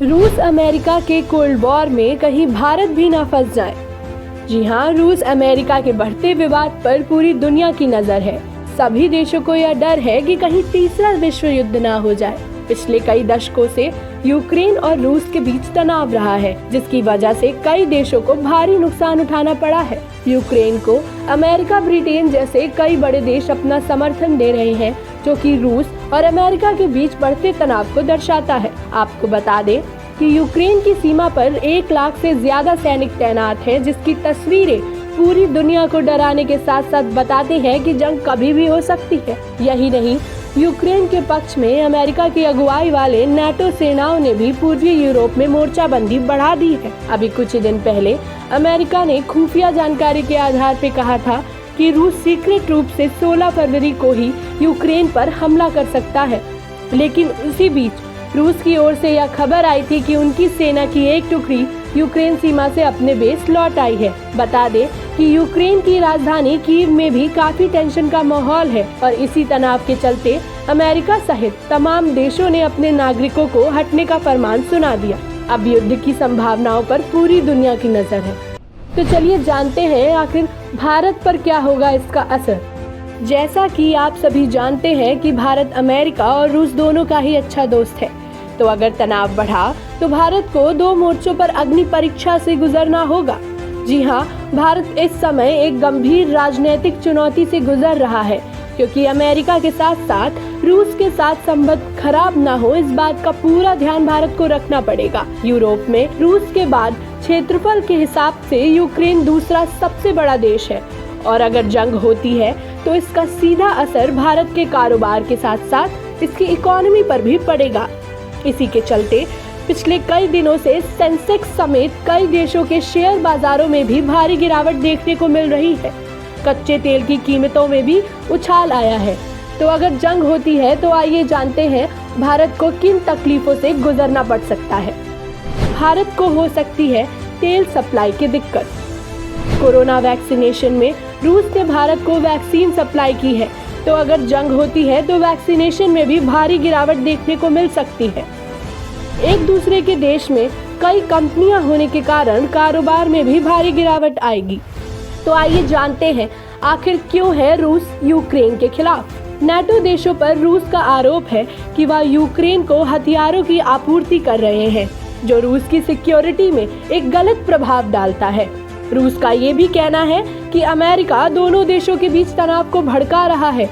रूस अमेरिका के cold war में कहीं भारत भी ना फंस जाए। जी हाँ, रूस अमेरिका के बढ़ते विवाद पर पूरी दुनिया की नजर है। सभी देशों को यह डर है कि कहीं तीसरा विश्व युद्ध ना हो जाए। पिछले कई दशकों से यूक्रेन और रूस के बीच तनाव रहा है, जिसकी वजह से कई देशों को भारी नुकसान उठाना पड़ा है। यूक्रेन को अमेरिका, ब्रिटेन जैसे कई बड़े देश अपना समर्थन दे रहे हैं, जो कि रूस और अमेरिका के बीच बढ़ते तनाव को दर्शाता है। आपको बता दें कि यूक्रेन की सीमा पर 1 लाख से ज्यादा सैनिक तैनात हैं, जिसकी तस्वीरें पूरी दुनिया को डराने के साथ साथ बताते हैं कि जंग कभी भी हो सकती है। यही नहीं, यूक्रेन के पक्ष में अमेरिका की अगुवाई वाले नाटो सेनाओं ने भी पूर्वी यूरोप में मोर्चाबंदी बढ़ा दी है। अभी कुछ दिन पहले अमेरिका ने खुफिया जानकारी के आधार पर कहा था कि रूस सीक्रेट रूप से 16 फरवरी को ही यूक्रेन पर हमला कर सकता है, लेकिन उसी बीच रूस की ओर से यह खबर आई थी कि उनकी सेना की एक टुकड़ी यूक्रेन सीमा से अपने बेस लौट आई है। बता दें कि यूक्रेन की राजधानी कीव में भी काफी टेंशन का माहौल है और इसी तनाव के चलते अमेरिका सहित तमाम देशों ने अपने नागरिकों को हटने का फरमान सुना दिया। अब युद्ध की संभावनाओं पर पूरी दुनिया की नजर है। तो चलिए जानते हैं आखिर भारत पर क्या होगा इसका असर। जैसा कि आप सभी जानते हैं कि भारत अमेरिका और रूस दोनों का ही अच्छा दोस्त है, तो अगर तनाव बढ़ा तो भारत को 2 मोर्चों पर अग्नि परीक्षा से गुजरना होगा। जी हाँ, भारत इस समय एक गंभीर राजनीतिक चुनौती से गुजर रहा है, क्योंकि अमेरिका के साथ साथ रूस के साथ संबंध खराब ना हो, इस बात का पूरा ध्यान भारत को रखना पड़ेगा। यूरोप में रूस के बाद क्षेत्रफल के हिसाब से यूक्रेन दूसरा सबसे बड़ा देश है और अगर जंग होती है तो इसका सीधा असर भारत के कारोबार के साथ साथ इसकी इकोनॉमी पर भी पड़ेगा। इसी के चलते पिछले कई दिनों से सेंसेक्स समेत कई देशों के शेयर बाजारों में भी भारी गिरावट देखने को मिल रही है। कच्चे तेल की कीमतों में भी उछाल आया है। तो अगर जंग होती है तो आइए जानते हैं भारत को किन तकलीफों से गुजरना पड़ सकता है। भारत को हो सकती है तेल सप्लाई की दिक्कत। कोरोना वैक्सीनेशन में रूस ने भारत को वैक्सीन सप्लाई की है, तो अगर जंग होती है तो वैक्सीनेशन में भी भारी गिरावट देखने को मिल सकती है। एक दूसरे के देश में कई कंपनियां होने के कारण कारोबार में भी भारी गिरावट आएगी। तो आइए जानते हैं आखिर क्यों है रूस यूक्रेन के खिलाफ। नाटो देशों पर रूस का आरोप है कि वह यूक्रेन को हथियारों की आपूर्ति कर रहे हैं, जो रूस की सिक्योरिटी में एक गलत प्रभाव डालता है। रूस का ये भी कहना है कि अमेरिका दोनों देशों के बीच तनाव को भड़का रहा है।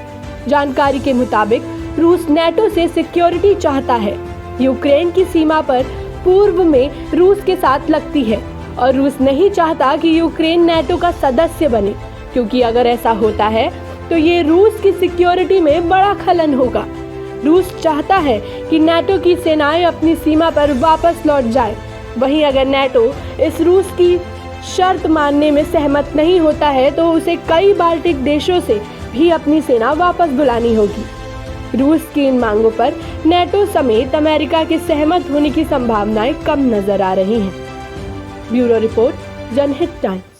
जानकारी के मुताबिक रूस नाटो से सिक्योरिटी चाहता है। यूक्रेन की सीमा पर पूर्व में रूस के साथ लगती है और रूस नहीं चाहता कि यूक्रेन नाटो का सदस्य बने, क्योंकि अगर ऐसा होता है तो ये रूस की सिक्योरिटी में बड़ा खलन होगा। रूस चाहता है कि नाटो की सेनाएं अपनी सीमा पर वापस लौट जाए। वहीं अगर नाटो इस रूस की शर्त मानने में सहमत नहीं होता है तो उसे कई बाल्टिक देशों से भी अपनी सेना वापस बुलानी होगी। रूस की इन मांगों पर नाटो समेत अमेरिका के सहमत होने की संभावनाएं कम नजर आ रही हैं। ब्यूरो रिपोर्ट, जनहित टाइम्स।